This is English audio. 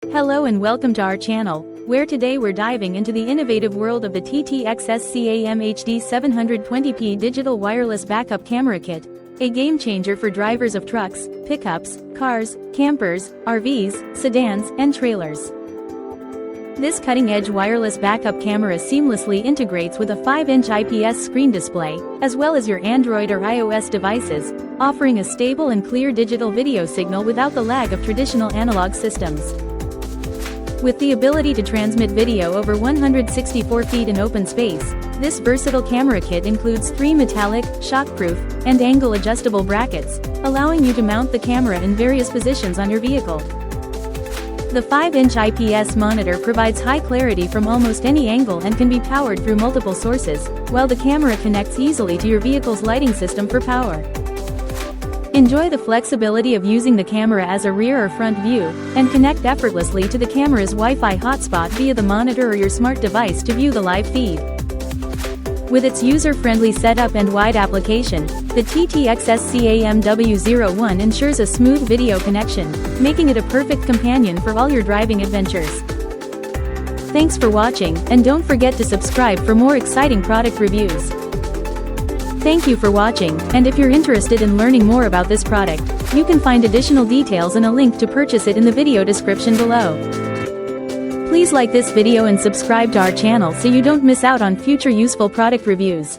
Hello and welcome to our channel, where today we're diving into the innovative world of the TTXSCAM HD 720p digital wireless backup camera kit, a game changer for drivers of trucks, pickups, cars, campers, RVs, sedans, and trailers. This cutting-edge wireless backup camera seamlessly integrates with a 5-inch IPS screen display, as well as your Android or iOS devices, offering a stable and clear digital video signal without the lag of traditional analog systems. With the ability to transmit video over 164 feet in open space, this versatile camera kit includes 3 metallic, shockproof, and angle-adjustable brackets, allowing you to mount the camera in various positions on your vehicle. The 5-inch IPS monitor provides high clarity from almost any angle and can be powered through multiple sources, while the camera connects easily to your vehicle's lighting system for power. Enjoy the flexibility of using the camera as a rear or front view, and connect effortlessly to the camera's Wi-Fi hotspot via the monitor or your smart device to view the live feed. With its user-friendly setup and wide application, the TTXSCAM W01 ensures a smooth video connection, making it a perfect companion for all your driving adventures. Thanks for watching, and don't forget to subscribe for more exciting product reviews. Thank you for watching, and if you're interested in learning more about this product, you can find additional details and a link to purchase it in the video description below. Please like this video and subscribe to our channel so you don't miss out on future useful product reviews.